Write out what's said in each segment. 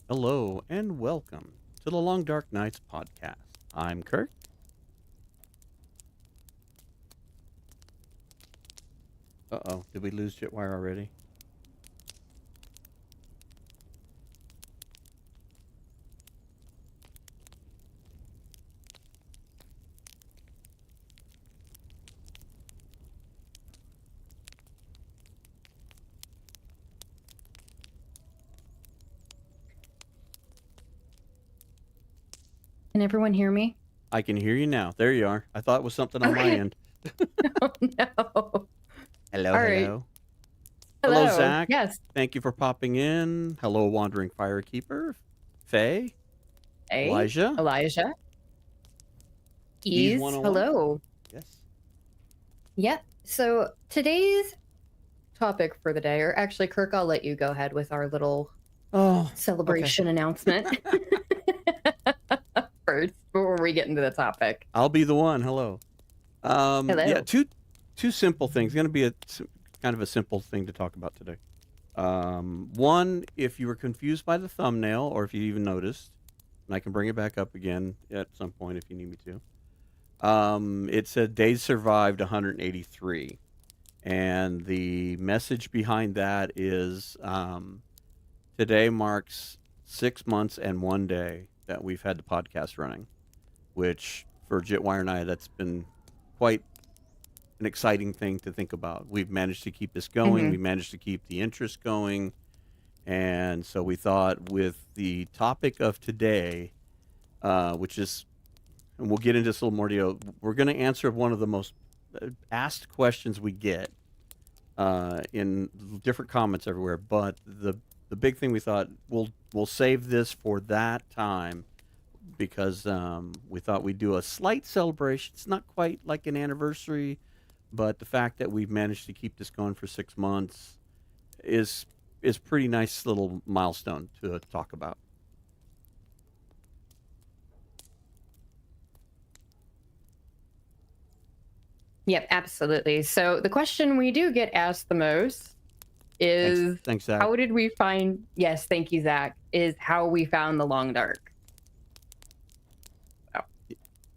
Hello and welcome to the Long Dark Nights podcast. I'm Kurt. Uh-oh, did we lose Jitwire already? Can everyone hear me? I can hear you now. There you are. I thought it was something on my Okay. end. Oh no. Hello, All right. hello. Hello, Hello. Zach. Yes. Thank you for popping in. Hello, Wandering Firekeeper. Faye. Hey, Elijah. Elijah. Ease Ease. 101. Hello. Yes. Yep. So today's topic for the day, or actually, Kirk, I'll let you go ahead with our little Oh, celebration announcement first before we get into the topic. I'll be the one. Hello. Yeah, Hello. two simple things. Going to be kind of a simple thing to talk about today. One, if you were confused by the thumbnail, or if you even noticed, and I can bring it back up again at some point if you need me to. It said days survived 183, and the message behind that is today marks 6 months and 1 day that we've had the podcast running, which for Jitwire and I, that's been quite an exciting thing to think about. We've managed to keep this going. We managed to keep the interest going. And so we thought with the topic of today, which is, and we'll get into this a little more deal, we're going to answer one of the most asked questions we get in different comments everywhere. But the big thing we thought, we'll save this for that time because we thought we'd do a slight celebration. It's not quite like an anniversary, but the fact that we've managed to keep this going for 6 months is pretty nice little milestone to talk about. Yep, absolutely. So the question we do get asked the most is, Thanks, Zach. how did we find? Yes, thank you, Zach. Is how we found the Long Dark.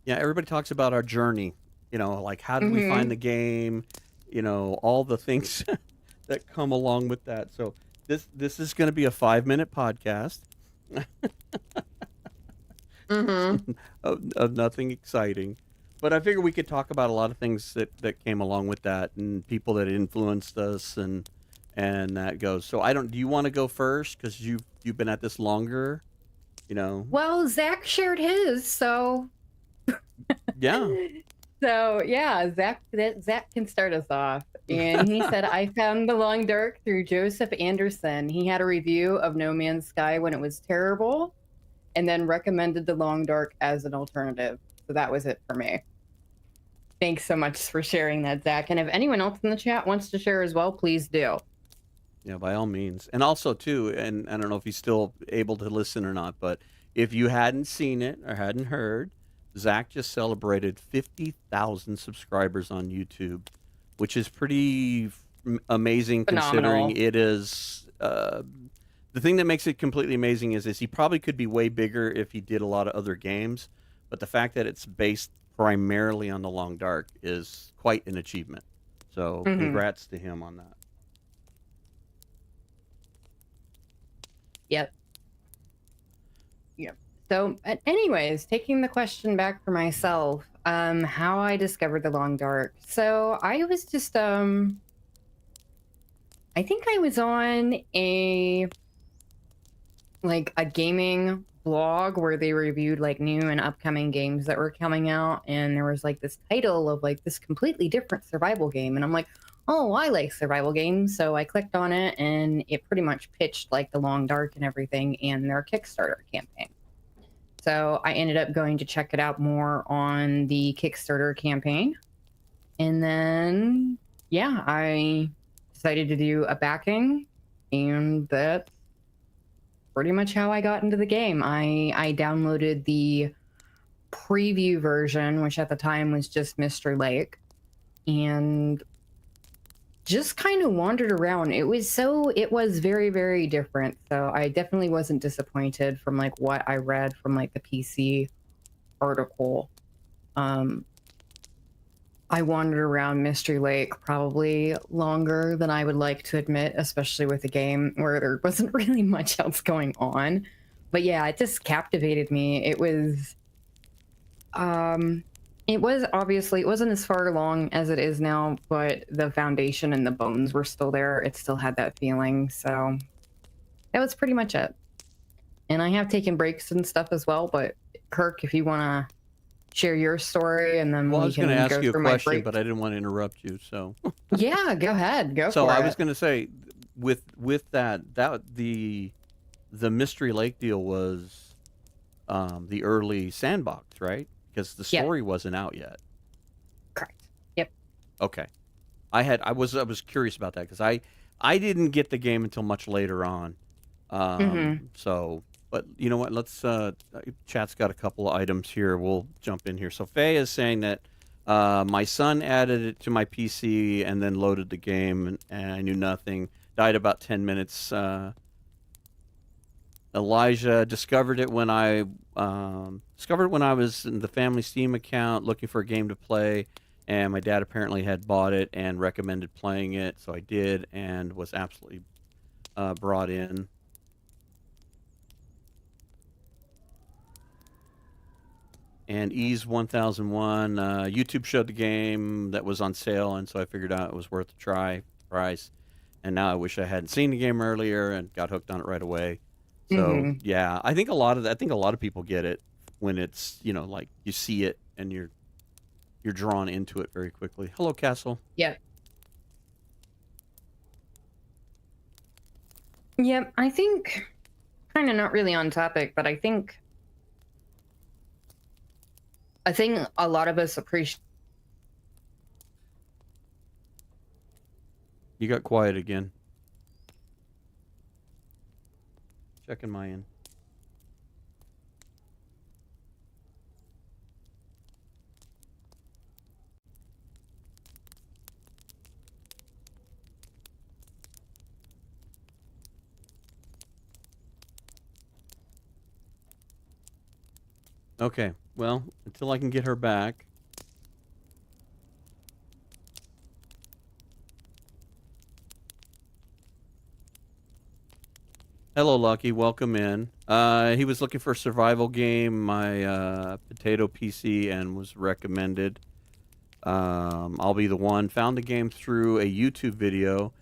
Yeah, everybody talks about our journey. Like how did we find the game? All the things that come along with that. So this is going to be a 5-minute podcast of nothing exciting. But I figure we could talk about a lot of things that came along with that and people that influenced us and that goes. So do you want to go first? Because you've been at this longer, Well, Zach shared his, so Yeah. So yeah, Zach can start us off. And he said, I found the Long Dark through Joseph Anderson. He had a review of No Man's Sky when it was terrible, and then recommended the Long Dark as an alternative. So that was it for me. Thanks so much for sharing that, Zach. And if anyone else in the chat wants to share as well, please do. Yeah, by all means. And also, too, and I don't know if he's still able to listen or not, but if you hadn't seen it or hadn't heard, Zach just celebrated 50,000 subscribers on YouTube, which is pretty amazing. Phenomenal. Considering it is the thing that makes it completely amazing is he probably could be way bigger if he did a lot of other games, but the fact that it's based primarily on the Long Dark is quite an achievement. So congrats to him on that. Yep. So anyways, taking the question back for myself, how I discovered the Long Dark. So I was just I think I was on a gaming blog where they reviewed like new and upcoming games that were coming out, and there was like this title of like this completely different survival game, and I'm like, oh, I like survival games. So I clicked on it, and it pretty much pitched like the Long Dark and everything and their Kickstarter campaign. So I ended up going to check it out more on the Kickstarter campaign. And then, yeah, I decided to do a backing, and that's pretty much how I got into the game. I downloaded the preview version, which at the time was just Mr. Lake, and just kind of wandered around. It was very, very different. So I definitely wasn't disappointed from like what I read from like the PC article. Um, I wandered around Mystery Lake probably longer than I would like to admit, especially with a game where there wasn't really much else going on. But yeah, it just captivated me. It was obviously, it wasn't as far along as it is now, but the foundation and the bones were still there. It still had that feeling. So that was pretty much it. And I have taken breaks and stuff as well. But Kirk, if you want to share your story and then Well, I we was going to can ask go you a through my question, break. but I didn't want to interrupt you. So, Yeah, go ahead. Go so for I it. was going to say, with that the Mystery Lake deal was the early sandbox, right? Because the Yep. story wasn't out yet. Correct. Yep. Okay, I was curious about that because I didn't get the game until much later on. So, but you know what? Let's chat's got a couple of items here. We'll jump in here. So Faye is saying that my son added it to my PC and then loaded the game, and I knew nothing. Died about 10 minutes. Elijah discovered it when I was in the family Steam account looking for a game to play, and my dad apparently had bought it and recommended playing it, so I did and was absolutely brought in. And Ease 1001, YouTube showed the game that was on sale, and so I figured out it was worth a try price. And now I wish I hadn't seen the game earlier and got hooked on it right away. So yeah, I think a lot of people get it when it's, like you see it and you're drawn into it very quickly. Hello, Castle. Yep. Yep. I think kind of not really on topic, but I think a lot of us appreciate. You got quiet again. Checking my end. Okay, well, until I can get her back. Hello, Lucky. Welcome in. He was looking for a survival game, my potato PC, and was recommended. I'll be the one. Found the game through a YouTube video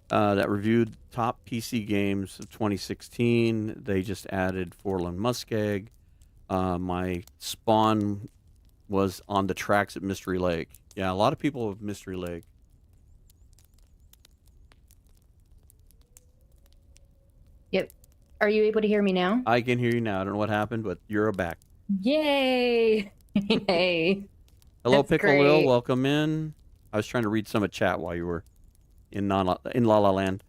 that reviewed top PC games of 2016. They just added Forlorn Muskeg. My spawn was on the tracks at Mystery Lake. Yeah, a lot of people have Mystery Lake. Yep. Are you able to hear me now? I can hear you now. I don't know what happened, but you're back. Yay! Hey. Hello, That's Pickle Will. great. Welcome in. I was trying to read some of chat while you were in La La Land.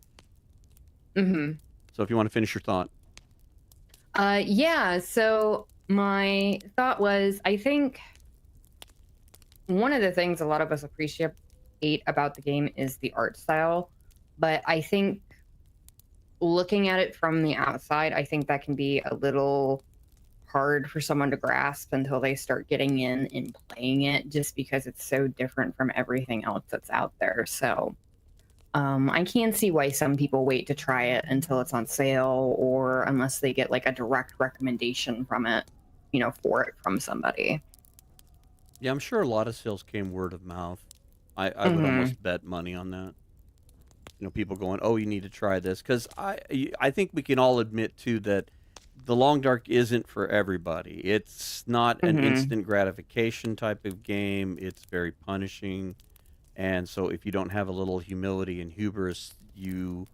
So if you want to finish your thought. Yeah. So my thought was, I think one of the things a lot of us appreciate about the game is the art style, but I think looking at it from the outside, I think that can be a little hard for someone to grasp until they start getting in and playing it, just because it's so different from everything else that's out there. So I can see why some people wait to try it until it's on sale, or unless they get like a direct recommendation from it, for it from somebody. Yeah, I'm sure a lot of sales came word of mouth. I would almost bet money on that. People going, oh, you need to try this. Because I think we can all admit, too, that The Long Dark isn't for everybody. It's not an instant gratification type of game. It's very punishing. And so if you don't have a little humility and hubris, you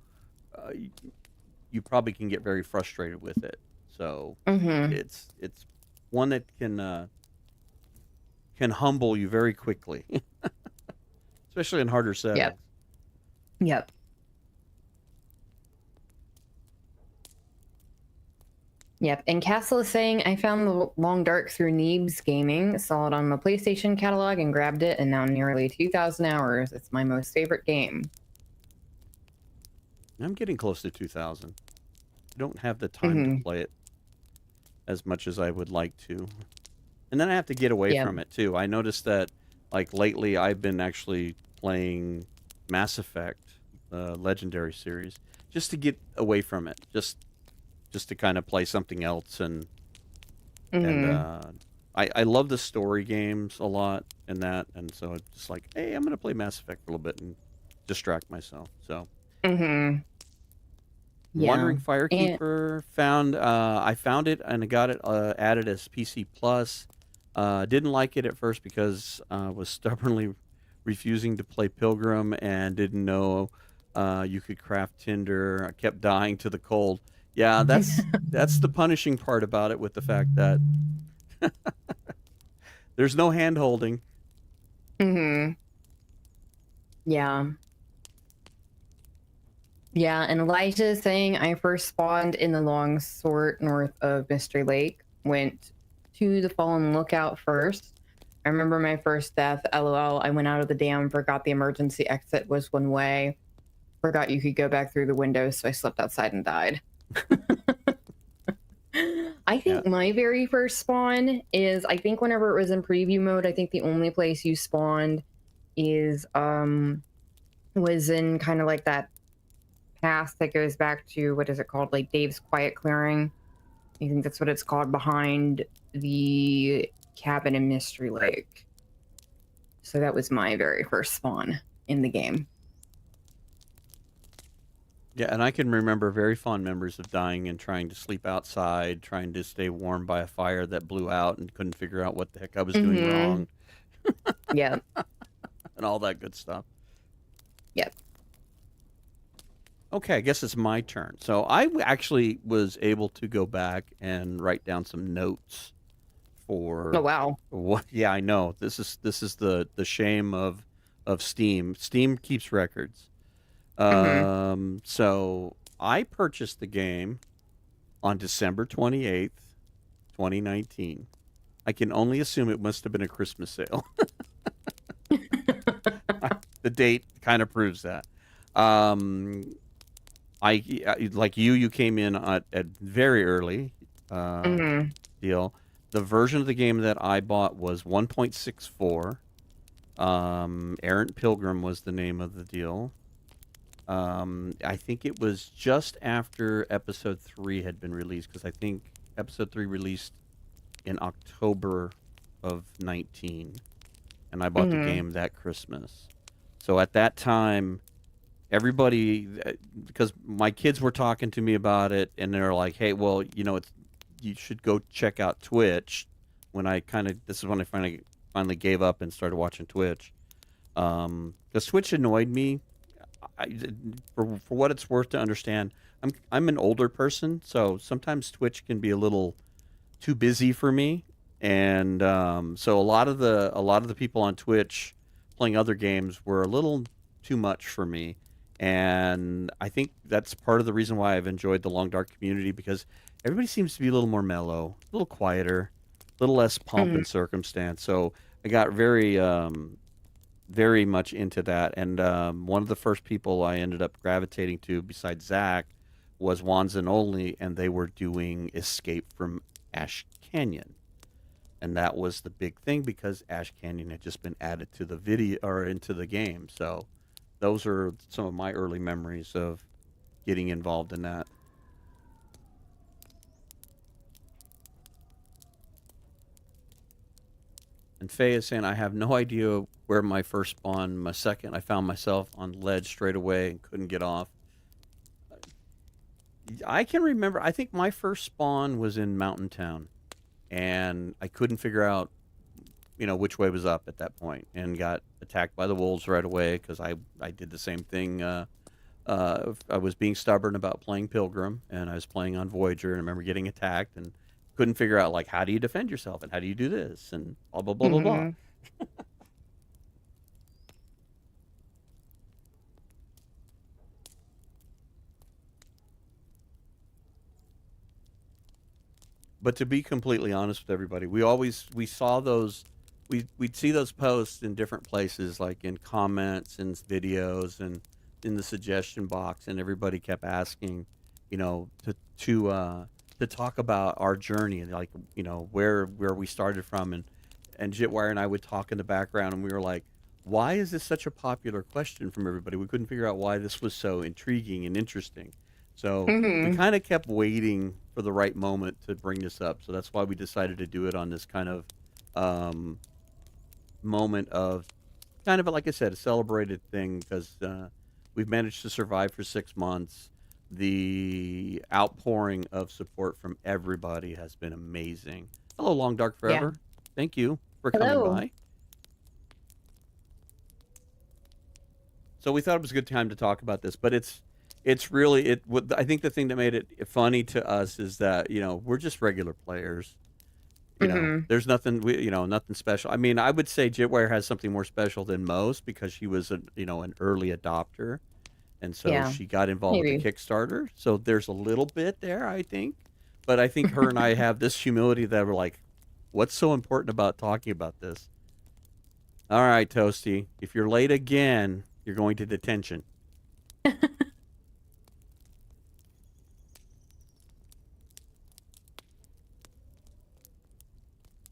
probably can get very frustrated with it. So it's one that can humble you very quickly, especially in harder settings. Yep. Yep. And Castle is saying, I found The Long Dark through Neebs Gaming, saw it on the PlayStation catalog and grabbed it, and now nearly 2,000 hours. It's my most favorite game. I'm getting close to 2,000. I don't have the time to Hmm. play it as much as I would like to. And then I have to get away Yeah. from it too. I noticed that like lately I've been actually playing Mass Effect, Legendary series, just to get away from it. Just to kind of play something else and Hmm. I love the story games a lot and that, and so it's just like, hey, I'm gonna play Mass Effect for a little bit and distract myself. So Hmm. Yeah. Wandering And Firekeeper found I found it and I got it added as PC Plus. Didn't like it at first because was stubbornly refusing to play Pilgrim and didn't know you could craft tinder. I kept dying to the cold. Yeah, that's the punishing part about it, with the fact that there's no hand holding. hmm. Yeah. Yeah, and Elijah is saying I first spawned in the long sort north of Mystery Lake, went to the Fallen Lookout first. I remember my first death, LOL. I went out of the dam, forgot the emergency exit was one way, forgot you could go back through the windows, so I slept outside and died. I Yeah. think my very first spawn is, I think whenever it was in preview mode, I think the only place you spawned is was in kind of like that path that goes back to, what is it called, like Dave's Quiet Clearing. I think that's what it's called, behind the cabin in Mystery Lake. So that was my very first spawn in the game. Yeah, and I can remember very fond memories of dying and trying to sleep outside, trying to stay warm by a fire that blew out and couldn't figure out what the heck I was doing Mm-hmm. wrong Yep. and all that good stuff. Yep. Okay, I guess it's my turn. So actually was able to go back and write down some notes Oh for wow. what. Yeah, I know. This is the shame of Steam. Steam keeps records. Mm-hmm. So I purchased the game on December 28th, 2019. I can only assume it must have been a Christmas sale. The date kind of proves that. Um, like you came in at very early Mm-hmm. deal. The version of the game that I bought was 1.64. Errant Pilgrim was the name of the deal. I think it was just after episode 3 had been released, because I think episode 3 released in October of 19, and I bought the Mm-hmm. game that Christmas. So at that time, everybody, because my kids were talking to me about it, and they're like, "Hey, well, you should go check out Twitch." This is when I finally gave up and started watching Twitch. Because Twitch annoyed me. I, for what it's worth, to understand, I'm an older person, so sometimes Twitch can be a little too busy for me, and so a lot of the people on Twitch playing other games were a little too much for me, and I think that's part of the reason why I've enjoyed the Long Dark community, because everybody seems to be a little more mellow, a little quieter, a little less pomp Mm-hmm. and circumstance. So I got very much into that, and one of the first people I ended up gravitating to, besides Zach, was Wands and Only, and they were doing Escape from Ash Canyon, and that was the big thing because Ash Canyon had just been added to the video or into the game. So those are some of my early memories of getting involved in that. And Faye is saying, I have no idea where my first spawn. My second, I found myself on ledge straight away and couldn't get off. I can remember, I think my first spawn was in Mountain Town, and I couldn't figure out, which way was up at that point, and got attacked by the wolves right away because I did the same thing. I was being stubborn about playing Pilgrim, and I was playing on Voyager, and I remember getting attacked and couldn't figure out, like, how do you defend yourself and how do you do this and blah blah blah blah blah. Mm-hmm. But to be completely honest with everybody, we saw those, we'd see those posts in different places, like in comments and videos, and in the suggestion box, and everybody kept asking, you know, to talk about our journey and like, you know, where we started from, and Jitwire and I would talk in the background, and we were like, why is this such a popular question from everybody? We couldn't figure out why this was so intriguing and interesting. So we Hmm. kind of kept waiting for the right moment to bring this up. So that's why we decided to do it on this kind of um, moment of kind of like I said, a celebrated thing because we've managed to survive for 6 months. The outpouring of support from everybody has been amazing. Hello, Long Dark Yeah. Forever. Thank you for coming Hello. by. So we thought it was a good time to talk about this, but it's really it. What I think the thing that made it funny to us is that we're just regular players. Hmm. There's nothing nothing special. I mean, I would say Jitwire has something more special than most because she was an early adopter, and so Yeah. she got involved with the Maybe. Kickstarter. So there's a little bit there, I think. But I think her and I have this humility that we're like, what's so important about talking about this? All right, Toasty, if you're late again, you're going to detention.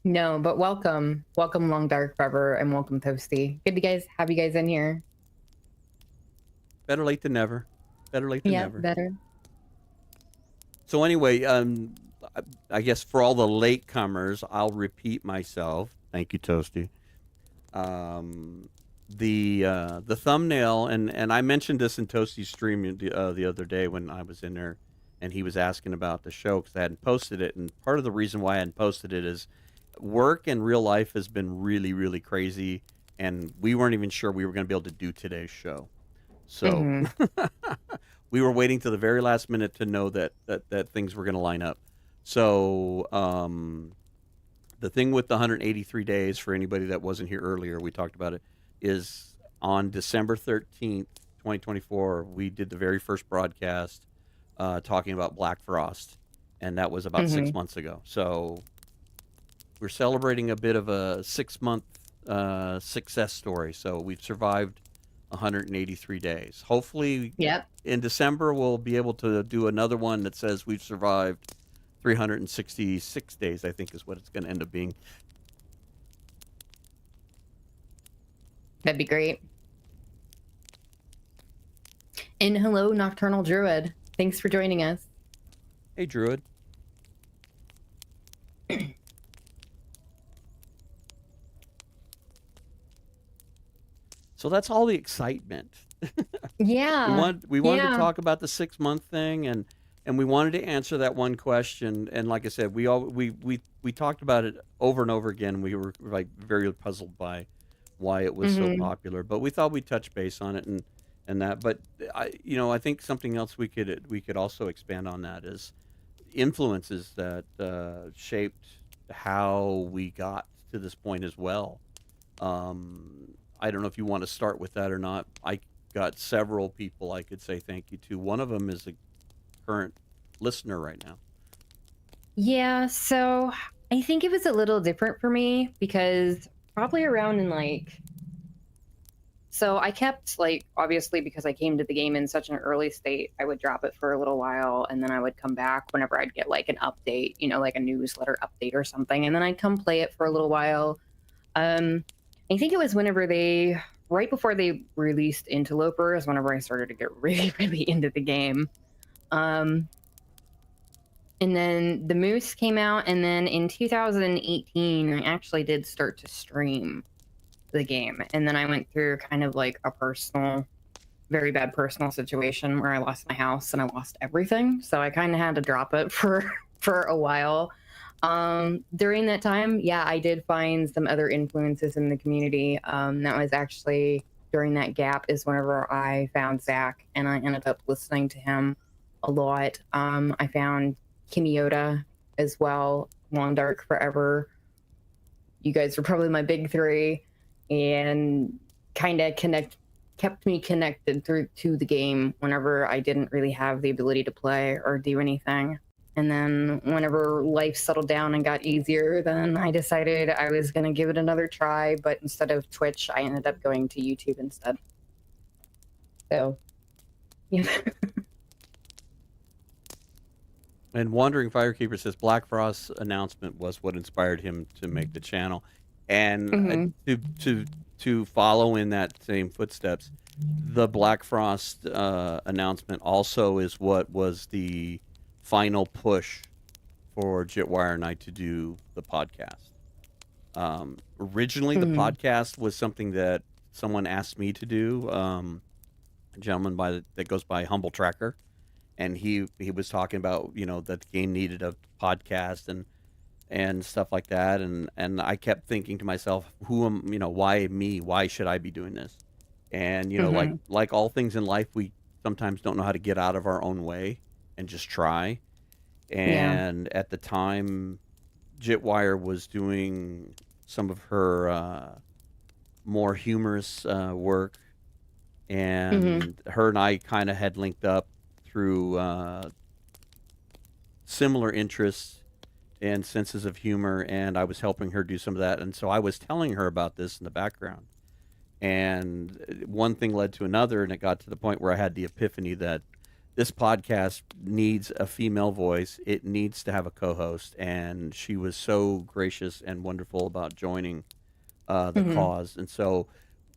No, but welcome, Long Dark Forever, and welcome, Toasty. Good to guys have you guys in here. Better late than never. Better late than Yeah, never. better. So anyway, I guess for all the latecomers, I'll repeat myself. Thank you, Toasty. Um, the thumbnail, and I mentioned this in Toasty's stream the other day when I was in there, and he was asking about the show because I hadn't posted it. And part of the reason why I hadn't posted it is work and real life has been really, really crazy, and we weren't even sure we were going to be able to do today's show. So Hmm. we were waiting to the very last minute to know that things were going to line up. So the thing with the 183 days, for anybody that wasn't here earlier, we talked about it, is on December 13th, 2024, we did the very first broadcast talking about Black Frost, and that was about Hmm. 6 months ago. So we're celebrating a bit of a 6 month success story. So we've survived 183 days. Hopefully, Yep. in December, we'll be able to do another one that says we've survived 366 days, I think is what it's going to end up being. That'd be great. And hello, Nocturnal Druid. Thanks for joining us. Hey, Druid. So that's all the excitement. Yeah. We wanted to Yeah. talk about the 6 month thing, and we wanted to answer that one question. And like I said, we talked about it over and over again. We were like very puzzled by why it was so Hmm. popular, but we thought we'd touch base on it and that. But I think something else we could also expand on that is influences that shaped how we got to this point as well. I don't know if you want to start with that or not. I got several people I could say thank you to. One of them is a current listener right now. Yeah, so I think it was a little different for me because probably around in so I kept obviously because I came to the game in such an early state, I would drop it for a little while and then I would come back whenever I'd get an update, like a newsletter update or something, and then I'd come play it for a little while. I think it was whenever right before they released Interlopers, whenever I started to get really, really into the game. Um, and then the Moose came out, and then in 2018, I actually did start to stream the game. And then I went through kind of like a very bad personal situation where I lost my house and I lost everything. So I kind of had to drop it for a while. During that time, yeah, I did find some other influences in the community. That was actually during that gap is whenever I found Zach and I ended up listening to him a lot. I found Kimiota as well, Long Dark Forever. You guys were probably my big three, and kind of kept me connected through to the game whenever I didn't really have the ability to play or do anything. And then whenever life settled down and got easier, then I decided I was going to give it another try. But instead of Twitch, I ended up going to YouTube instead. So Yeah. And Wandering Firekeeper says Black Frost's announcement was what inspired him to make the channel, and Hmm. to follow in that same footsteps, the Black Frost announcement also is what was the final push for Jitwire and I to do the podcast. Originally, the Hmm. podcast was something that someone asked me to do. A gentleman that goes by Humble Tracker, and he was talking about that the game needed a podcast and stuff like that, and I kept thinking to myself, who am why me? Why should I be doing this? And Hmm. like all things in life, we sometimes don't know how to get out of our own way and just try. Yeah. And at the time, Jitwire was doing some of her more humorous work, Hmm. and her and I kind of had linked up through similar interests and senses of humor, and I was helping her do some of that. And so I was telling her about this in the background. And one thing led to another, and it got to the point where I had the epiphany that this podcast needs a female voice. It needs to have a co host. And she was so gracious and wonderful about joining the Hmm. cause. And so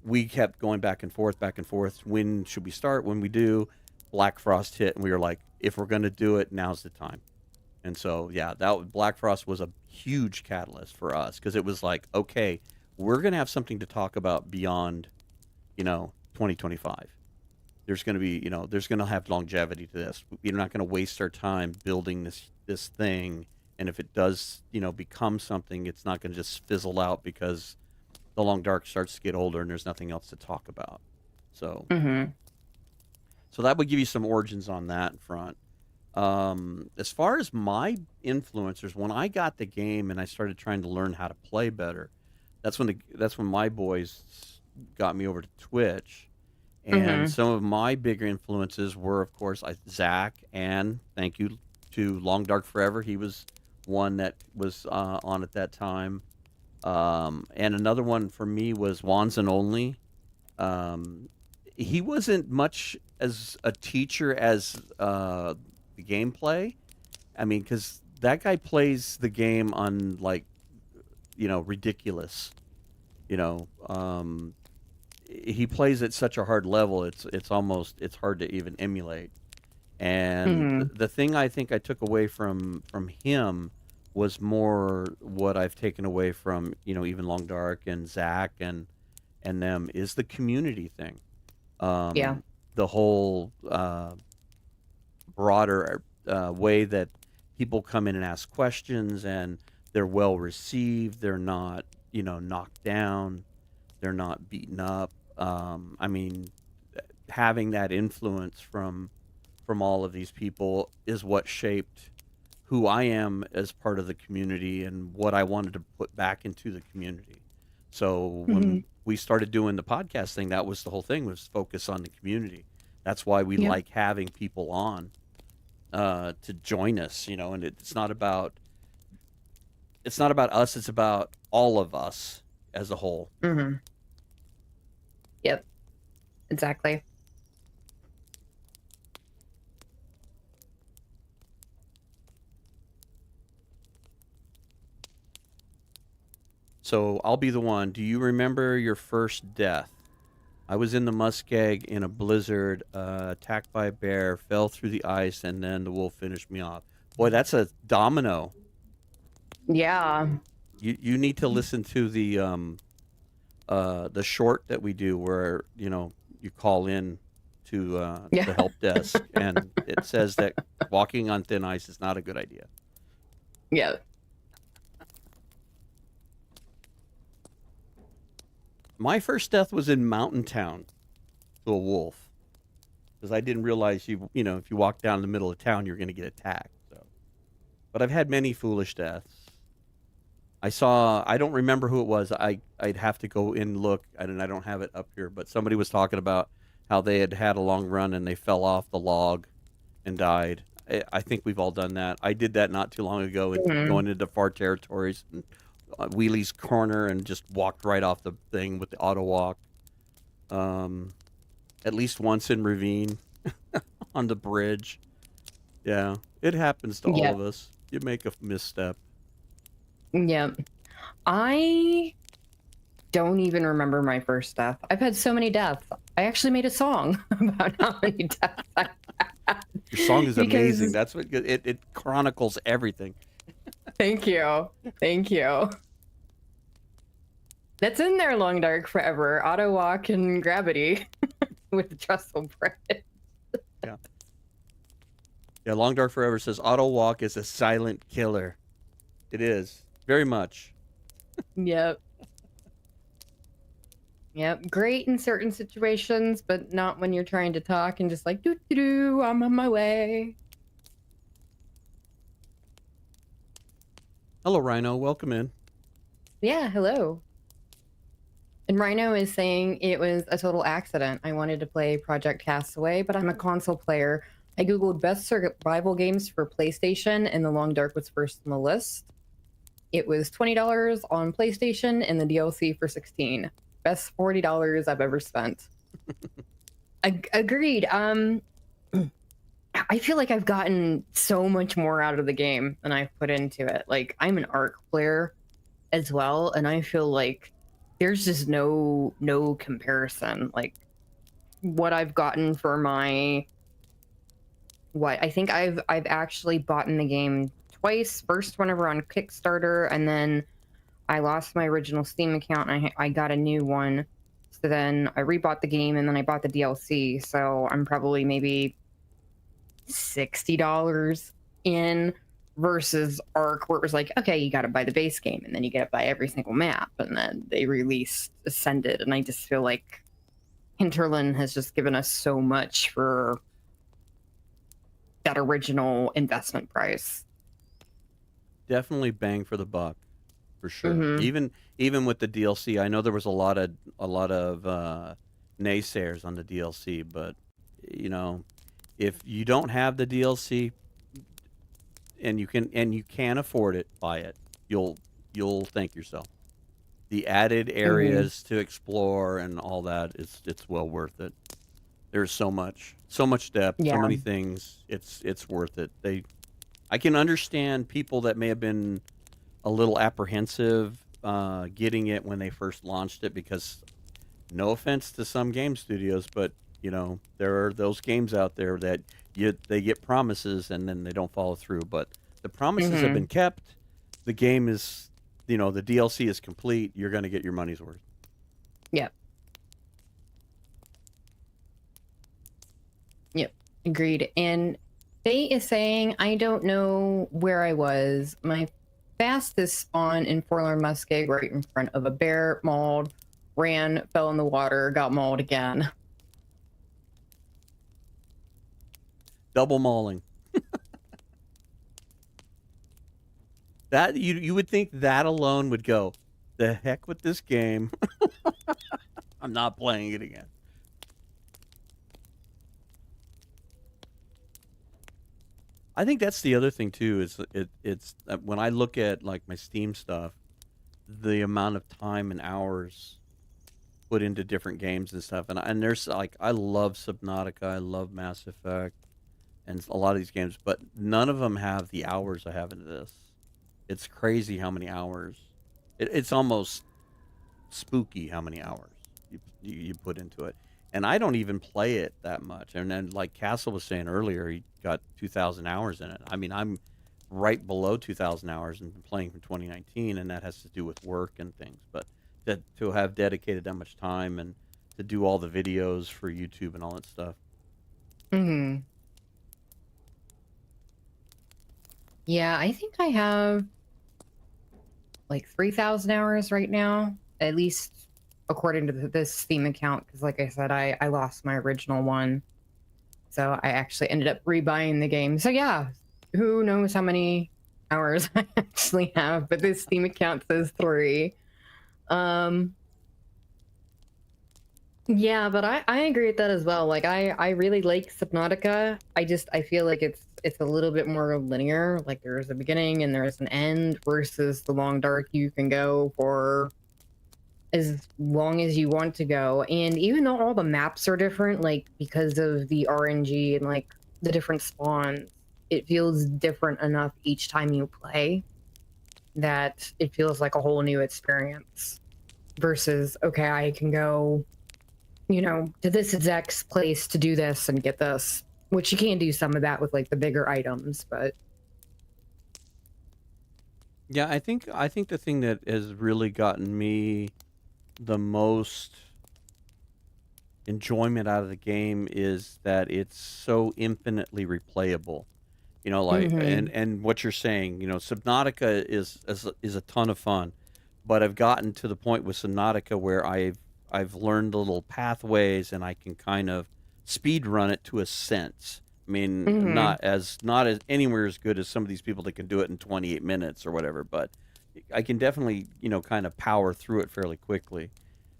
we kept going back and forth, back and forth. When should we start? When we do? Black Frost hit, and we were like, if we're going to do it, now's the time. And so, yeah, Black Frost was a huge catalyst for us because it was like, okay, we're going to have something to talk about beyond, 2025. There's going to be, there's going to have longevity to this. We're not going to waste our time building this thing. And if it does, become something, it's not going to just fizzle out because the Long Dark starts to get older and there's nothing else to talk about. So, Hmm. so that would give you some origins on that front. As far as my influencers, when I got the game and I started trying to learn how to play better, that's when my boys got me over to Twitch. And Hmm. some of my bigger influences were, of course, Zach, and thank you to Long Dark Forever. He was one that was on at that time. And another one for me was Wands and Only. Um, he wasn't much as a teacher as the gameplay. I mean, because that guy plays the game on like ridiculous. You know, he plays at such a hard level. It's hard to even emulate. And Hmm. the thing I think I took away from him was more what I've taken away from even Long Dark and Zach and them is the community thing. Yeah. The whole broader way that people come in and ask questions and they're well received. They're not, knocked down. They're not beaten up. I mean, having that influence from all of these people is what shaped who I am as part of the community and what I wanted to put back into the community. So Hmm. when we started doing the podcast thing, that was the whole thing was focus on the community. That's why we Yep. like having people on to join us, and it's not about us, it's about all of us as a whole. Hmm. Yep. Exactly. So I'll be the one. Do you remember your first death? I was in the muskeg in a blizzard, attacked by a bear, fell through the ice, and then the wolf finished me off. Boy, that's a domino. Yeah. You need to listen to the short that we do where you call in to Yeah. the help desk and it says that walking on thin ice is not a good idea. Yeah. My first death was in Mountain Town to a wolf because I didn't realize if you walk down the middle of town you're going to get attacked. So, but I've had many foolish deaths. I don't remember who it was. I'd have to go in and look, and I don't have it up here, but somebody was talking about how they had a long run and they fell off the log and died. I think we've all done that. I did that not too long ago and Hmm. going into far territories and Wheelie's Corner and just walked right off the thing with the auto walk. Um, at least once in Ravine. on the bridge. Yeah, it happens to all Yep. of us. You make a misstep. Yep. I don't even remember my first death. I've had so many deaths. I actually made a song about how many deaths I had. Your song is amazing. Because That's what it chronicles everything. thank you. Thank you. That's in there, Long Dark Forever. Auto walk and gravity with the trestle bread. Yeah. Yeah, Long Dark Forever says Auto Walk is a silent killer. It is. Very much. Yep. Yep. Great in certain situations, but not when you're trying to talk and just like, doo doo doo, I'm on my way. Hello, Rhino. Welcome in. Yeah, hello. And Rhino is saying it was a total accident. I wanted to play Project Castaway, but I'm a console player. I googled best survival games for PlayStation, and The Long Dark was first on the list. It was $20 on PlayStation, and the DLC for $16. Best $40 I've ever spent. Agreed. I feel like I've gotten so much more out of the game than I've put into it. Like, I'm an ARC player as well, and I feel like there's just no comparison. Like, what I've gotten for my I think I've actually bought in the game twice. First whenever on Kickstarter, and then I lost my original Steam account and I got a new one. So then I rebought the game and then I bought the DLC. So I'm probably maybe $60 in, versus Arc, where it was like, okay, you got to buy the base game and then you got to buy every single map. And then they released Ascended, and I just feel like Hinterland has just given us so much for that original investment price. Definitely bang for the buck, for sure. Mm-hmm. Even with the DLC, I know there was a lot of naysayers on the DLC, but you know, if you don't have the DLC and you can afford it, buy it. You'll thank yourself. The added Mm-hmm. areas to explore and all that, it's well worth it. There's so much depth, so Yeah. many things. It's worth it. I can understand people that may have been a little apprehensive getting it when they first launched it, because no offense to some game studios, but you know, there are those games out there that they get promises and then they don't follow through. But the promises have Mm-hmm. been kept. The game is, you know, the DLC is complete. You're going to get your money's worth. Yep. Yep. Agreed. And Faye is saying, I don't know where I was. My fastest spawn in Forlorn Muskeg right in front of a bear, mauled, ran, fell in the water, got mauled again. Double mauling. That you would think that alone would go, the heck with this game. I'm not playing it again. I think that's the other thing too, is it's when I look at like my Steam stuff, the amount of time and hours put into different games and stuff, and there's like, I love Subnautica, I love Mass Effect, and a lot of these games, but none of them have the hours I have into this. It's crazy how many hours. It's almost spooky how many hours you put into it. And I don't even play it that much. And then, like Castle was saying earlier, he got 2,000 hours in it. I mean, I'm right below 2,000 hours and been playing from 2019, and that has to do with work and things. But to have dedicated that much time and to do all the videos for YouTube and all that stuff. Mm-hmm. Yeah, I think I have like 3,000 hours right now, at least according to this Steam account. Because, like I said, I lost my original one, so I actually ended up rebuying the game. So yeah, who knows how many hours I actually have? But this Steam account says 3. Yeah, but I agree with that as well. Like, I really like Subnautica. I feel like it's a little bit more linear. Like, there's a beginning and there's an end, versus the Long Dark, you can go for as long as you want to go. And even though all the maps are different, like because of the RNG and like the different spawns, it feels different enough each time you play that it feels like a whole new experience. Versus, okay, I can go, to this exact place to do this and get this, which you can do some of that with like the bigger items, but Yeah, I think the thing that has really gotten me the most enjoyment out of the game is that it's so infinitely replayable. Like mm-hmm, and what you're saying, Subnautica is a ton of fun, but I've gotten to the point with Subnautica where I've learned the little pathways and I can kind of speed run it to a sense. I mean, mm-hmm, not as anywhere as good as some of these people that can do it in 28 minutes or whatever, but I can definitely, kind of power through it fairly quickly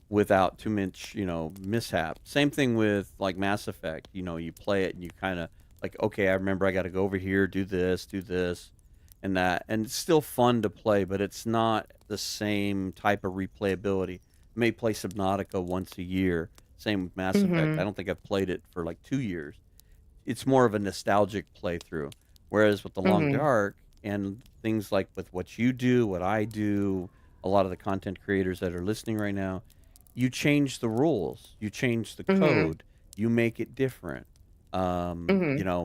without too much, mishap. Same thing with like Mass Effect. You play it and you kind of like, okay, I remember I got to go over here, do this, and that, and it's still fun to play, but it's not the same type of replayability. I may play Subnautica once a year. Same with Mass Effect. mm-hmm, I don't think I've played it for like 2 years. It's more of a nostalgic playthrough. Whereas with the Long mm-hmm, Dark and things like with what you do, what I do, a lot of the content creators that are listening right now, you change the rules, you change the mm-hmm, code, you make it different. mm-hmm.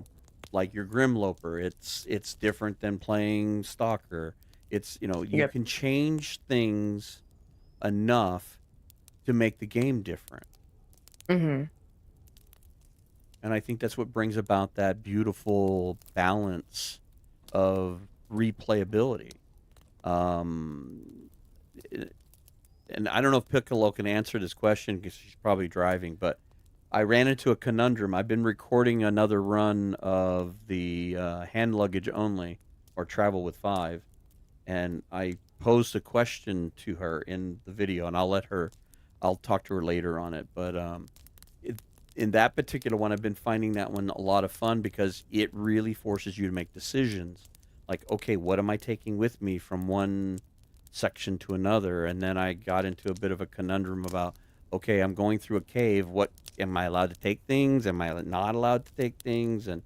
Like your Grimloper, it's different than playing Stalker. You Yep. can change things enough to make the game different. Mm-hmm. And I think that's what brings about that beautiful balance of replayability. Um, it- and I don't know if Piccolo can answer this question because she's probably driving, but I ran into a conundrum. I've been recording another run of the hand luggage only or travel with five, and I posed a question to her in the video, and I'll talk to her later on it. But it, in that particular one, I've been finding that one a lot of fun because it really forces you to make decisions. Like, okay, what am I taking with me from one section to another? And then I got into a bit of a conundrum about, okay, I'm going through a cave. What am I allowed to take things? Am I not allowed to take things? And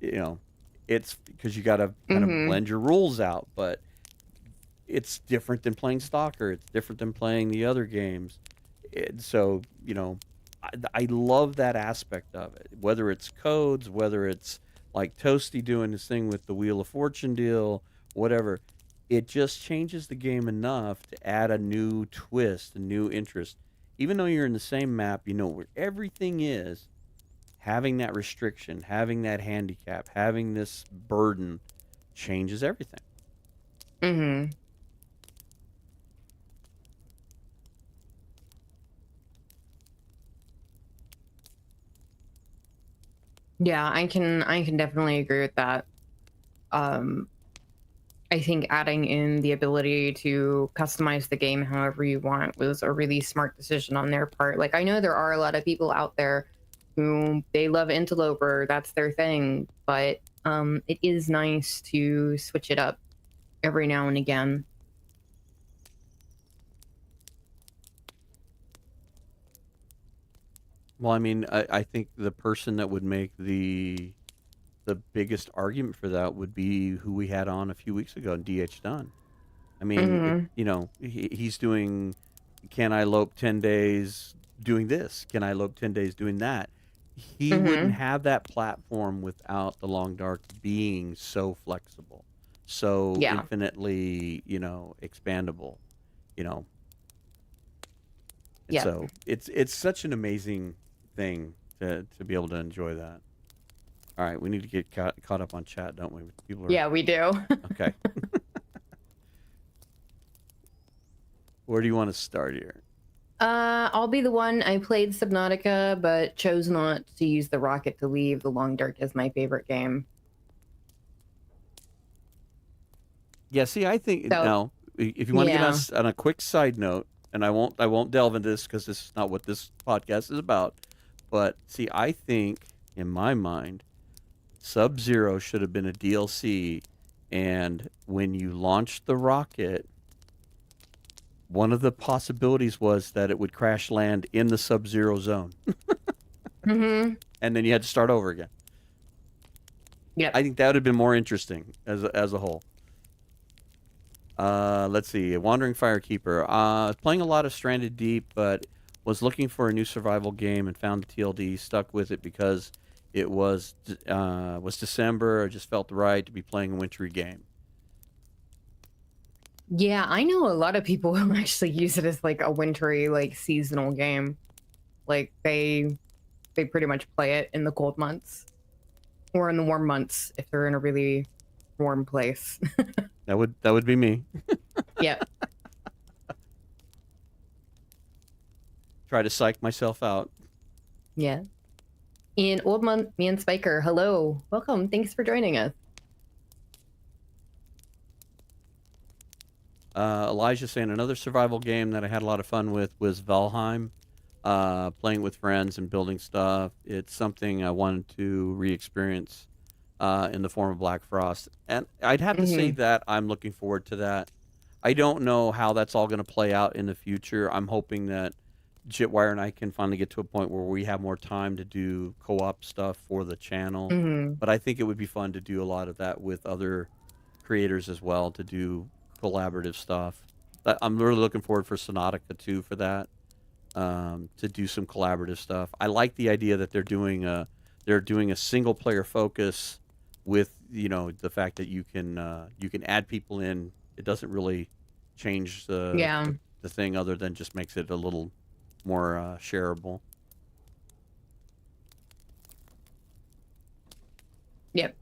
you know, it's because you got to kind of Mm-hmm. blend your rules out, but it's different than playing Stalker. It's different than playing the other games. So, I love that aspect of it. Whether it's codes, whether it's like Toasty doing his thing with the Wheel of Fortune deal, whatever, it just changes the game enough to add a new twist, a new interest. Even though you're in the same map, you know where everything is, having that restriction, having that handicap, having this burden changes everything. Mm-hmm. Yeah, I can definitely agree with that. Um, I think adding in the ability to customize the game however you want was a really smart decision on their part. Like I know there are a lot of people out there who they love Interloper, that's their thing, but it is nice to switch it up every now and again. Well, I mean, I think the person that would make the biggest argument for that would be who we had on a few weeks ago, DH Dunn. I mean, Mhm. he's doing, can I lope 10 days doing this? Can I lope 10 days doing that? He wouldn't Mhm. have that platform without the Long Dark being so flexible, so Yeah. infinitely, expandable, you know. And Yep. so it's such an amazing thing to be able to enjoy that. All right, we need to get caught up on chat, don't we? People are Yeah, we do. okay. Where do you want to start here? I'll be the one. I played Subnautica, but chose not to use the rocket to leave. The Long Dark is my favorite game. Yeah, see, I think So, now if you want to get yeah. us on a quick side note, and I won't delve into this because this is not what this podcast is about. But see, I think in my mind, Sub Zero should have been a DLC, and when you launched the rocket, One of the possibilities was that it would crash land in the sub-zero zone, Mm-hmm. and then you had to start over again. Yep. I think that would have been more interesting as a whole. Let's see. Wandering Firekeeper. Playing a lot of Stranded Deep, but was looking for a new survival game and found TLD. Stuck with it because it was December. It just felt right to be playing a wintry game. Yeah, I know a lot of people who actually use it as like a wintry, like seasonal game. Like they pretty much play it in the cold months or in the warm months if they're in a really warm place. That would be me. Yep. Try to psych myself out. Yeah. And Old Man Spiker, hello. Welcome. Thanks for joining us. Elijah saying another survival game that I had a lot of fun with was Valheim. Playing with friends and building stuff. It's something I wanted to re-experience in the form of Black Frost. And I'd have to say that I'm looking forward to that. I don't know how that's all going to play out in the future. I'm hoping that Jitwire and I can finally get to a point where we have more time to do co-op stuff for the channel. But I think it would be fun to do a lot of that with other creators as well, to do collaborative stuff. I'm really looking forward for Sonatica 2 for that, to do some collaborative stuff. I like the idea that they're doing a single player focus with, you know, the fact that you can add people in. It doesn't really change the thing, other than just makes it a little more shareable. Yep.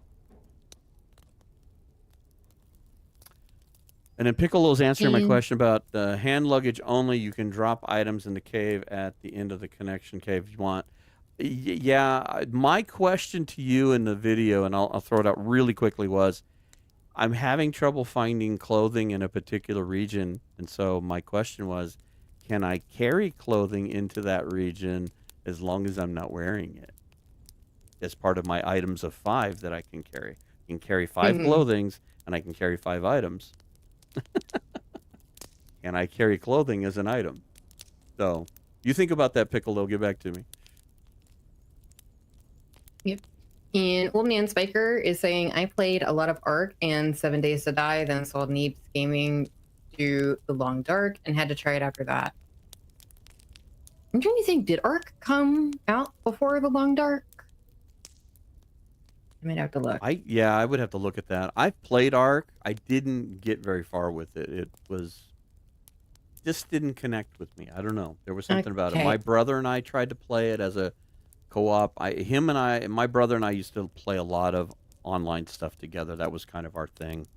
And then Piccolo's answering my question about hand luggage only. You can drop items in the cave at the end of the connection cave if you want. Yeah, my question to you in the video, and I'll throw it out really quickly, was I'm having trouble finding clothing in a particular region. And so my question was, can I carry clothing into that region as long as I'm not wearing it? As part of my items of 5 that I can carry. I can carry 5 clothings, and I can carry 5 items. And I carry clothing as an item. So you think about that, Piccolo. Get back to me. Yep. And Old Man Spiker is saying, I played a lot of Ark and 7 Days to Die, then sold Neeps Gaming to The Long Dark and had to try it after that. I'm trying to think, did Ark come out before The Long Dark? I might have to look. I would have to look at that. I've played Ark. I didn't get very far with it. It just didn't connect with me. I don't know. There was something about it. My brother and I tried to play it as a co-op. My brother and I used to play a lot of online stuff together. That was kind of our thing.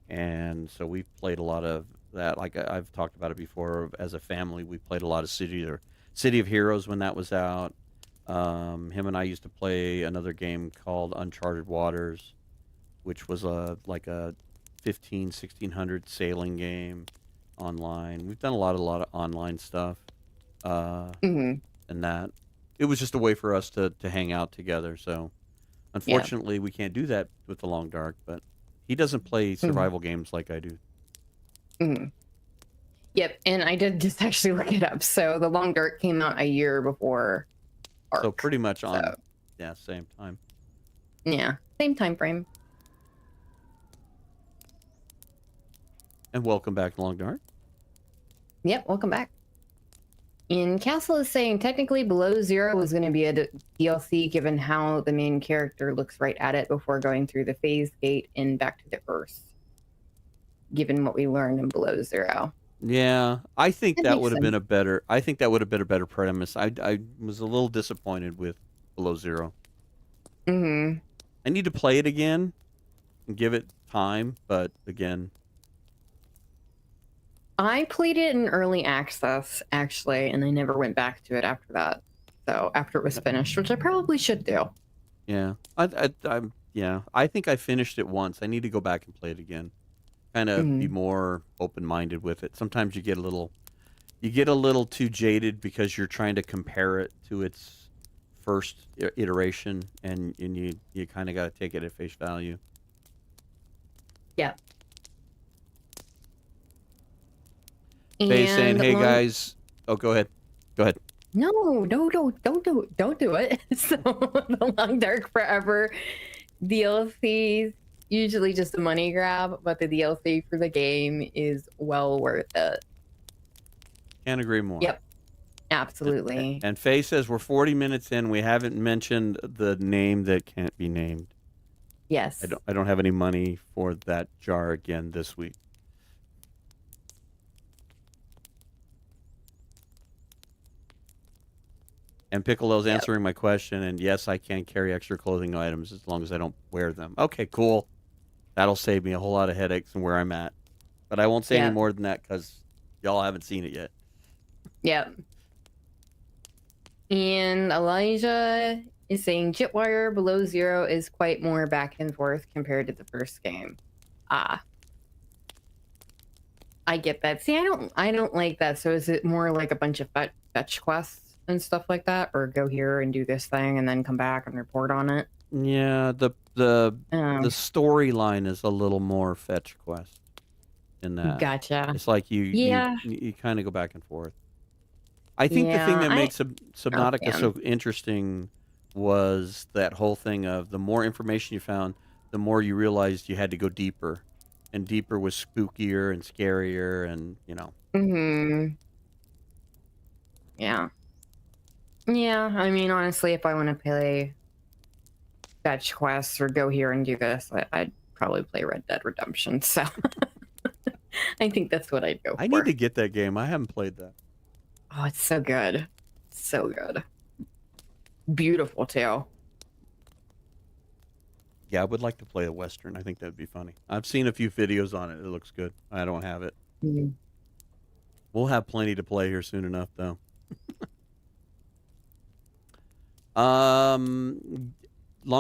And so we played a lot of that. Like I've talked about it before, as a family, we played a lot of City of Heroes when that was out. Him and I used to play another game called Uncharted Waters, which was like a 1600 sailing game online. We've done a lot of online stuff. And that it was just a way for us to hang out together. So unfortunately we can't do that with The Long Dark, but he doesn't play survival games like I do. Yep, and I did just actually look it up. So The Long Dark came out a year before Ark. So pretty much on same time. Yeah, same time frame. And welcome back, Long Dark. Yep, welcome back. And Castle is saying, technically Below Zero was going to be a DLC given how the main character looks right at it before going through the phase gate and back to the Earth, given what we learned in Below Zero. Yeah, I think that would have been a better. I think that would have been a better premise. I was a little disappointed with Below Zero. I need to play it again and give it time, but again, I played it in early access actually, and I never went back to it after that. So after it was finished, which I probably should do. Yeah, I think I finished it once. I need to go back and play it again. Kind of be more open-minded with it. Sometimes you get a little too jaded because you're trying to compare it to its first iteration, and you kind of got to take it at face value. Yeah. Faye saying, And "Hey guys." Oh, go ahead. Go ahead. no, don't do it. So the Long Dark Forever DLC usually just a money grab, but the DLC for the game is well worth it. Can't agree more. Yep, absolutely. And Faye says we're 40 minutes in. We haven't mentioned the name that can't be named. Yes. I don't have any money for that jar again this week. And Piccolo's answering my question, and yes, I can carry extra clothing items as long as I don't wear them. Okay, cool. That'll save me a whole lot of headaches from where I'm at. But I won't say any more than that because y'all haven't seen it yet. Yep. And Elijah is saying Jitwire below 0 is quite more back and forth compared to the first game. I get that. See, I don't like that. So is it more like a bunch of fetch quests and stuff like that, or go here and do this thing and then come back and report on it? Yeah, the storyline is a little more fetch quest in that. Gotcha. It's like you kind of go back and forth. I think the thing that makes Subnautica so interesting was that whole thing of the more information you found, the more you realized you had to go deeper, and deeper was spookier and scarier, and you know. Mm-hmm. Yeah. Yeah, I mean, honestly, if I want to play fetch quests or go here and do this, I'd probably play Red Dead Redemption. So I think that's what I'd go for. I need to get that game. I haven't played that. Oh, it's so good. So good. Beautiful, too. Yeah, I would like to play a Western. I think that'd be funny. I've seen a few videos on it. It looks good. I don't have it. Mm-hmm. We'll have plenty to play here soon enough, though. Long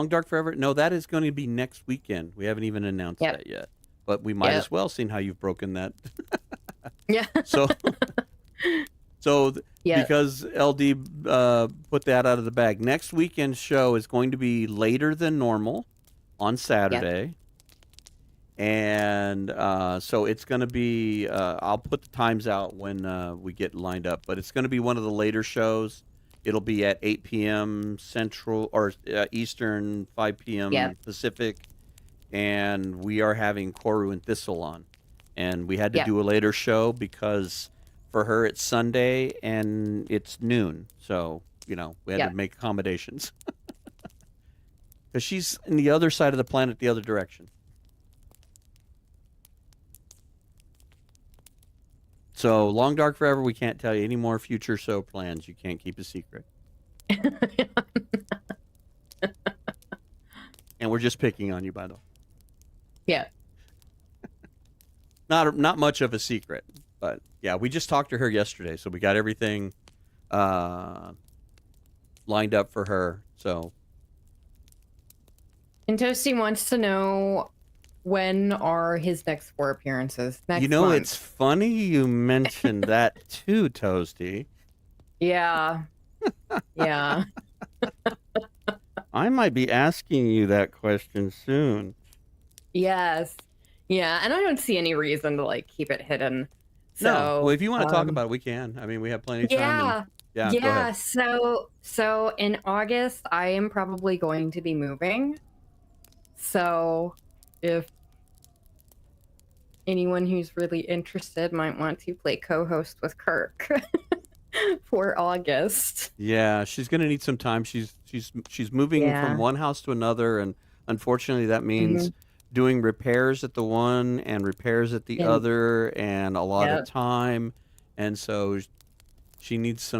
Dark Forever? No, that is going to be next weekend. We haven't even announced that yet. But we might as well, seeing how you've broken that. Yeah. Because LD put that out of the bag. Next weekend's show is going to be later than normal on Saturday. And so it's going to be, I'll put the times out when we get lined up, but it's going to be one of the later shows. It'll be at 8 p.m. Central or Eastern, 5 p.m. Pacific. And we are having Koru and Thistle on. And we had to do a later show because for her it's Sunday and it's noon. So, you know, we had to make accommodations. Because she's in the other side of the planet, the other direction. So, Long Dark Forever, we can't tell you any more future show plans. You can't keep a secret. And we're just picking on you, by the way. Yeah. Not much of a secret, but yeah, we just talked to her yesterday, so we got everything lined up for her. So, and Toasty wants to know when are his next 4 appearances. Next month. Month. It's funny you mentioned that too, Toasty. Yeah. Yeah. I might be asking you that question soon. Yes. Yeah, and I don't see any reason to like keep it hidden. So, no. Well, if you want to talk about it, we can. I mean, we have plenty of time. Yeah. Go ahead. So in August, I am probably going to be moving. So if anyone who's really interested might want to play co-host with Kirk for August. Yeah, she's going to need some time. She's moving from one house to another, and unfortunately that means doing repairs at the one and repairs at the other, and a lot of time. And so she needs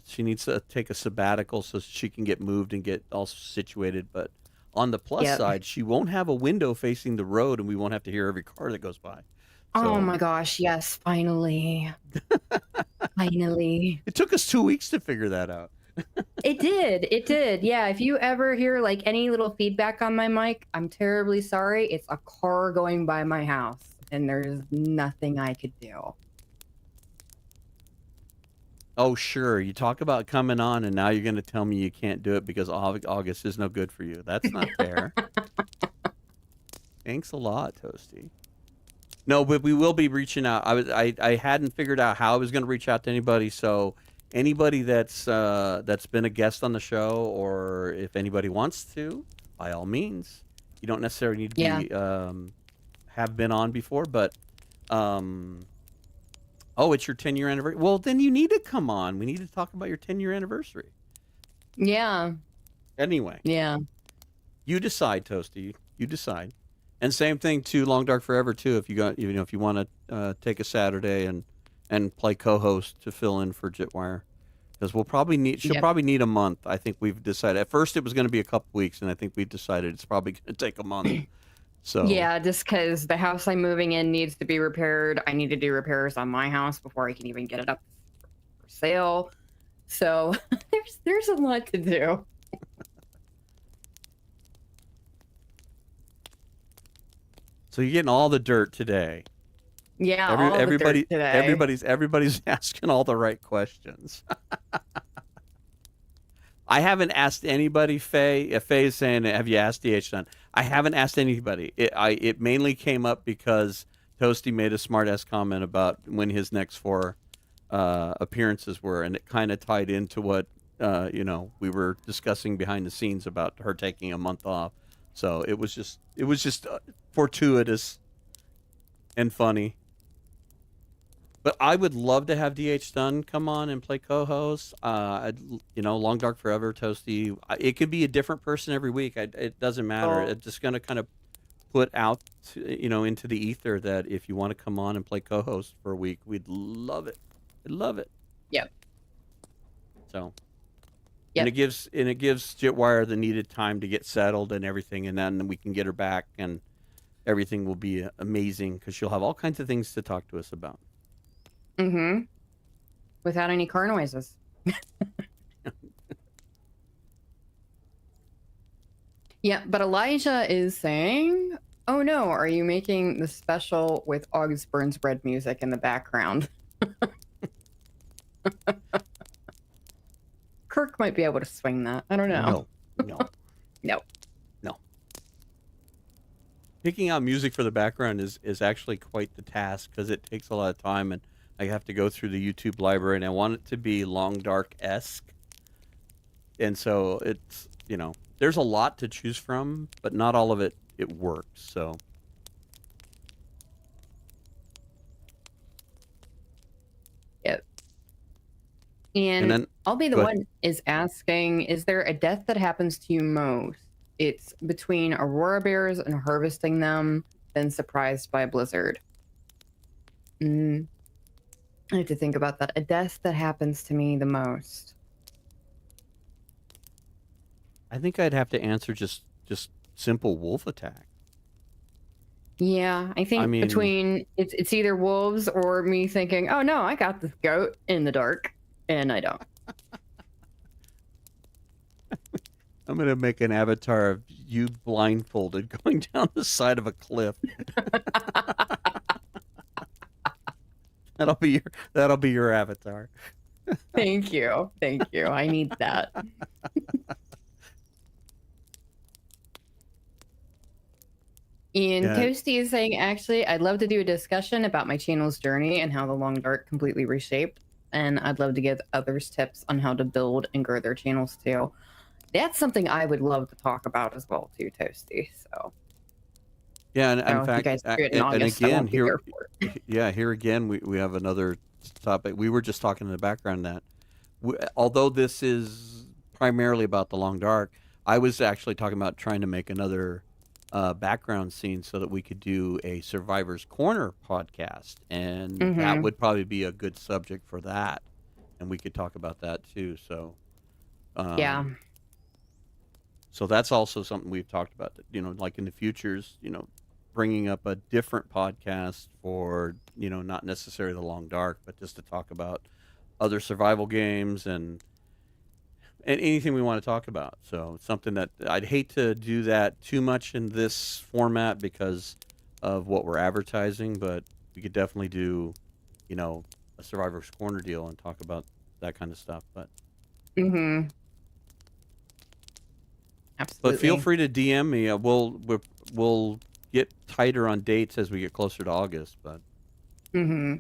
she needs to take a sabbatical so she can get moved and get all situated. But on the plus side, she won't have a window facing the road, and we won't have to hear every car that goes by. So, oh my gosh, yes, finally. Finally. It took us 2 weeks to figure that out. It did. Yeah, if you ever hear like any little feedback on my mic, I'm terribly sorry. It's a car going by my house, and there's nothing I could do. Oh, sure. You talk about coming on, and now you're going to tell me you can't do it because August is no good for you. That's not fair. Thanks a lot, Toasty. No, but we will be reaching out. I hadn't figured out how I was going to reach out to anybody. So anybody that's been a guest on the show, or if anybody wants to, by all means, you don't necessarily need to Yeah. be have been on before. But oh, it's your 10-year anniversary. Well, then you need to come on. We need to talk about your 10-year anniversary. Yeah. Anyway, Yeah. you decide, Toasty. You decide. And same thing to Long Dark Forever too. If you got, if you want to take a Saturday and play co-host to fill in for Jitwire, because she'll Yep. probably need a month. I think we've decided. At first, it was going to be a couple weeks, and I think we decided it's probably going to take a month. So Yeah, just because the house I'm moving in needs to be repaired. I need to do repairs on my house before I can even get it up for sale. So there's a lot to do. you're getting all the dirt today. Yeah, all the dirt today. Everybody's asking all the right questions. I haven't asked anybody, Faye. If Faye is saying, have you asked DH Dunn? I haven't asked anybody. It mainly came up because Toasty made a smart-ass comment about when his next 4 appearances were, and it kind of tied into what, we were discussing behind the scenes about her taking a month off. So it was just fortuitous and funny. But I would love to have DH Dunn come on and play co-host. Long Dark Forever, Toasty. It could be a different person every week. It doesn't matter. Oh, It's just going to kind of put out, into the ether that if you want to come on and play co-host for a week, we'd love it. We'd love it. yep. So, Yep. and it gives Jitwire the needed time to get settled and everything, and then we can get her back, and everything will be amazing because she'll have all kinds of things to talk to us about. Mm-hmm. Without any car noises. Yeah, but Elijah is saying, oh no, are you making the special with Augsburg's bread music in the background? Kirk might be able to swing that. I don't know. No. No. Picking out music for the background is actually quite the task because it takes a lot of time, and I have to go through the YouTube library, and I want it to be Long Dark-esque. And so it's, there's a lot to choose from, but not all of it works. So Yep. and And then I'll be the go ahead. one is asking, is there a death that happens to you most? It's between aurora bears and harvesting them, then surprised by a blizzard. I have to think about that. A death that happens to me the most. I think I'd have to answer just simple wolf attack. Yeah, I think mean- between it's either wolves or me thinking, oh no, I got this goat in the dark, and I don't. I'm going to make an avatar of you blindfolded going down the side of a cliff. That'll be your avatar. Thank you. I need that. Ian Yeah. Toasty is saying, actually, I'd love to do a discussion about my channel's journey and how the Long Dark completely reshaped. And I'd love to give others tips on how to build and grow their channels too. That's something I would love to talk about as well too, Toasty. So Yeah, and in if you fact, guys do it in and August, I again, won't be there for it. here again, we have another topic. We were just talking in the background that, although this is primarily about the Long Dark, I was actually talking about trying to make another background scene so that we could do a Survivor's Corner podcast, and that would probably be a good subject for that, and we could talk about that too. So, Yeah. So that's also something we've talked about. That, like in the futures, bringing up a different podcast for not necessarily the Long Dark, but just to talk about other survival games and anything we want to talk about. So it's something that I'd hate to do that too much in this format because of what we're advertising, but we could definitely do, a Survivor's Corner deal and talk about that kind of stuff. But Absolutely. but feel free to DM me. We'll get tighter on dates as we get closer to August, but Mm-hmm.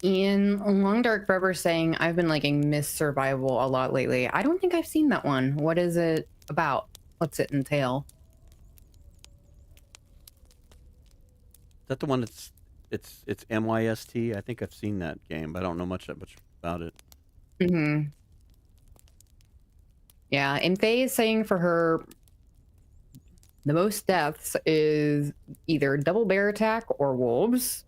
Ian Long Dark Forever saying, I've been liking Miss Survival a lot lately. I don't think I've seen that one. What is it about? What's it entail? is that the one that's it's MYST? I think I've seen that game, but I don't know much about it. Mm-hmm. Yeah, and Faye is saying for her, the most deaths is either double bear attack or wolves.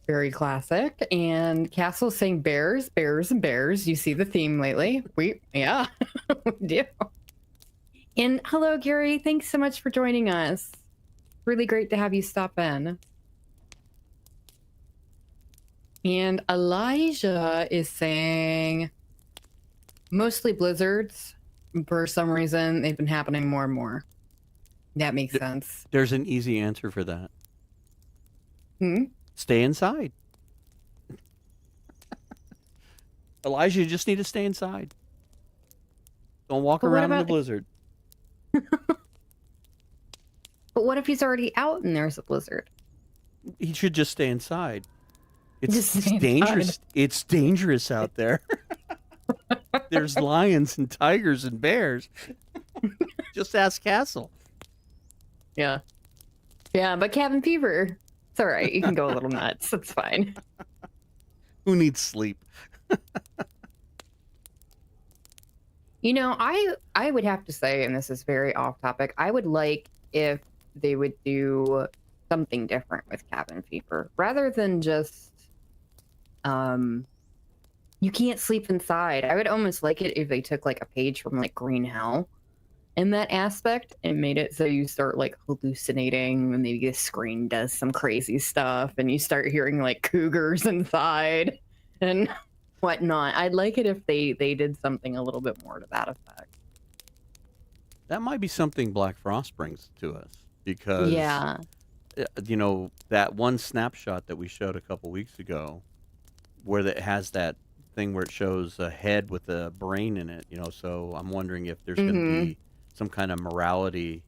Very classic. And Castle's saying bears, bears, and bears. You see the theme lately. Yeah, we do. And hello, Gary. Thanks so much for joining us. Really great to have you stop in. And Elijah is saying mostly blizzards. For some reason, they've been happening more and more. That makes sense. There's an easy answer for that. Stay inside. Elijah, you just need to stay inside. Don't walk around in the blizzard. But what if he's already out and there's a blizzard? He should just stay inside. It's stay dangerous. inside. It's dangerous out there. There's lions and tigers and bears. Just ask Castle. Yeah. Yeah, but cabin fever. It's all right. You can go a little nuts. That's fine. Who needs sleep? You know, I would have to say, and this is very off topic, I would like if they would do something different with cabin fever rather than just you can't sleep inside. I would almost like it if they took like a page from like Green Hell in that aspect and made it so you start like hallucinating and maybe the screen does some crazy stuff and you start hearing like cougars inside and whatnot. I'd like it if they did something a little bit more to that effect. That might be something Black Frost brings to us because, you know, that one snapshot that we showed a couple weeks ago where it has that thing where it shows a head with a brain in it, you know, so I'm wondering if there's going to be some kind of morality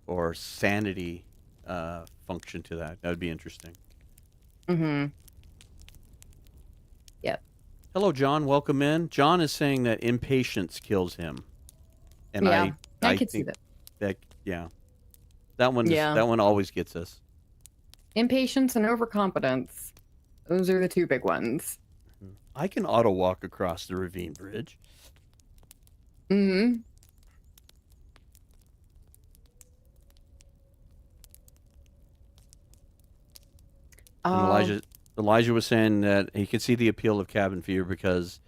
or sanity function to that. That would be interesting. Yep. Hello, John. Welcome in. John is saying that impatience kills him. And I could see that. That one always gets us. Impatience and overconfidence. Those are the two big ones. I can auto walk across the ravine bridge. And Elijah was saying that he could see the appeal of cabin fever because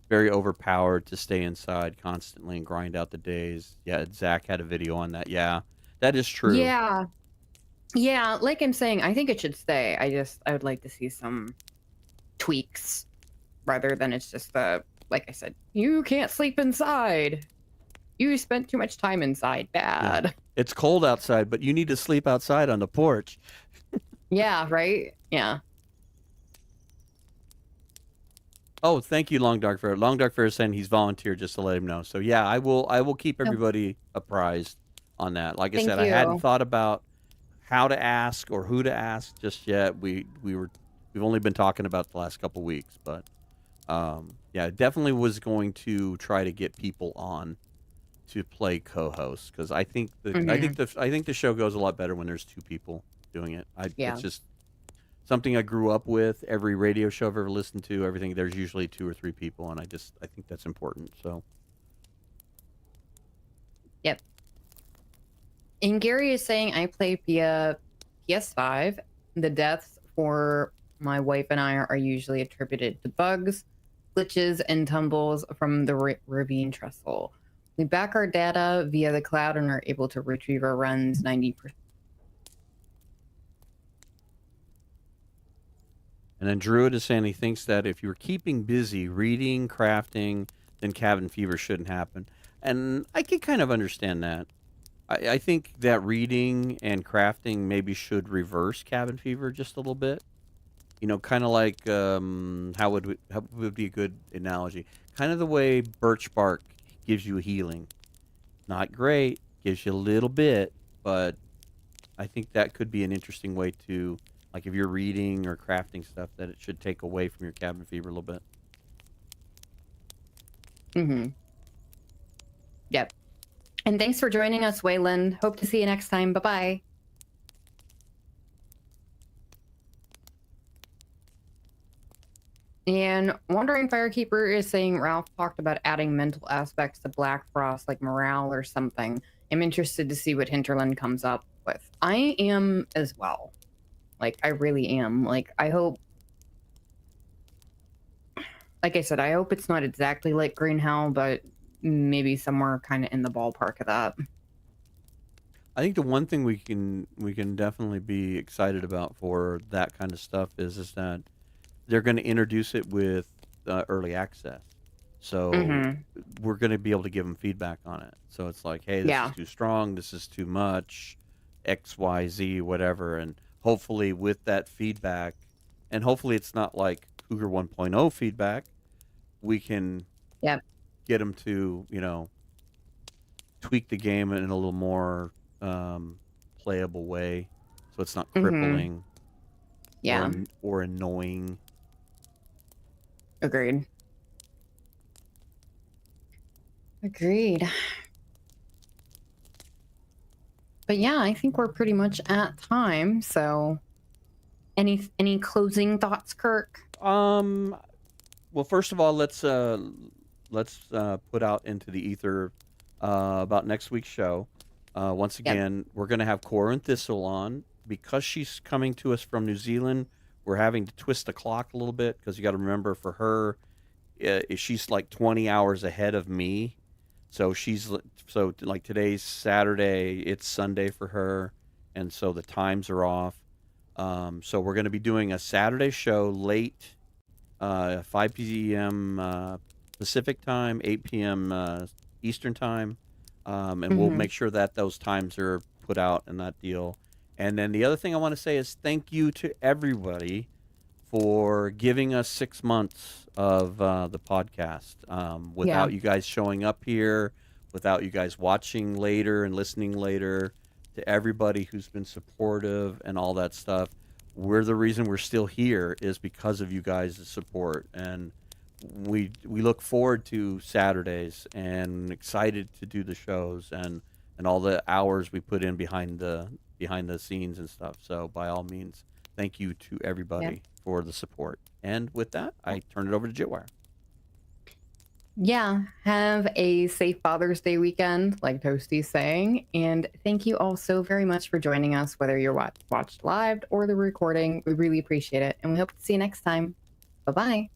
very overpowered to stay inside constantly and grind out the days. Yeah, Zach had a video on that. Yeah, that is true. Yeah, like I'm saying, I think it should stay. I would like to see some tweaks rather than it's just like I said, you can't sleep inside. You spent too much time inside. Bad. Yeah. It's cold outside, but you need to sleep outside on the porch. Yeah, right? Yeah. Oh, thank you, Long Dark Fair. Long Dark Fair is saying he's volunteered just to let him know. So yeah, I will keep everybody apprised on that. Like I said, I hadn't thought about how to ask or who to ask just yet. We've only been talking about the last couple weeks, but yeah, definitely was going to try to get people on to play co-host because I think the show goes a lot better when there's two people doing it. It's just something I grew up with. Every radio show I've ever listened to, everything, there's usually 2 or 3 people, and I think that's important. So yep. And Gary is saying I play via PS5. The deaths for my wife and I are usually attributed to bugs, glitches, and tumbles from the ravine trestle. We back our data via the cloud and are able to retrieve our runs 90%. And then Druid is saying he thinks that if you're keeping busy reading, crafting, then cabin fever shouldn't happen. And I can kind of understand that. I think that reading and crafting maybe should reverse cabin fever just a little bit. You know, kind of like how would be a good analogy? Kind of the way birch bark gives you healing. Not great, gives you a little bit, but I think that could be an interesting way to, like, if you're reading or crafting stuff, that it should take away from your cabin fever a little bit. Mm-hmm. Yep. And thanks for joining us, Wayland. Hope to see you next time. Bye-bye. And Wandering Firekeeper is saying Ralph talked about adding mental aspects to Black Frost, like morale or something. I'm interested to see what Hinterland comes up with. I am as well. Like, I really am. Like, I hope, like I said, I hope it's not exactly like Green Hell, but maybe somewhere kind of in the ballpark of that. I think the one thing we can definitely be excited about for that kind of stuff is that they're going to introduce it with early access. So Mm-hmm. we're going to be able to give them feedback on it. So it's like, hey, this is Yeah. too strong, this is too much, X, Y, Z, whatever. And hopefully with that feedback, and hopefully it's not like Cougar 1.0 feedback, we can Yep. get them to, tweak the game in a little more playable way, so it's not Mm-hmm. crippling Yeah. or annoying. Agreed. Agreed. But yeah, I think we're pretty much at time. So any closing thoughts, Kirk? Well, first of all, let's put out into the ether about next week's show. Once Yep. again, we're going to have Cora and Thistle on because she's coming to us from New Zealand. We're having to twist the clock a little bit because you got to remember, for her, she's like 20 hours ahead of me. So so like today's Saturday, it's Sunday for her, and so the times are off. So we're going to be doing a Saturday show late, 5 p.m. Pacific time, 8 p.m. Eastern time, and we'll Mm-hmm. make sure that those times are put out in that deal. And then the other thing I want to say is thank you to everybody for giving us 6 months of the podcast. Yeah. Without you guys showing up here, without you guys watching later and listening later, to everybody who's been supportive and all that stuff, we're the reason we're still here is because of you guys' support. And we look forward to Saturdays and excited to do the shows and all the hours we put in behind the scenes and stuff. So by all means, thank you to Yep. everybody for the support. And with that, I turn it over to Jitwire. Yeah. Have a safe Father's Day weekend, like Toasty's saying. And thank you all so very much for joining us, whether you're watched live or the recording. We really appreciate it. And we hope to see you next time. Bye-bye.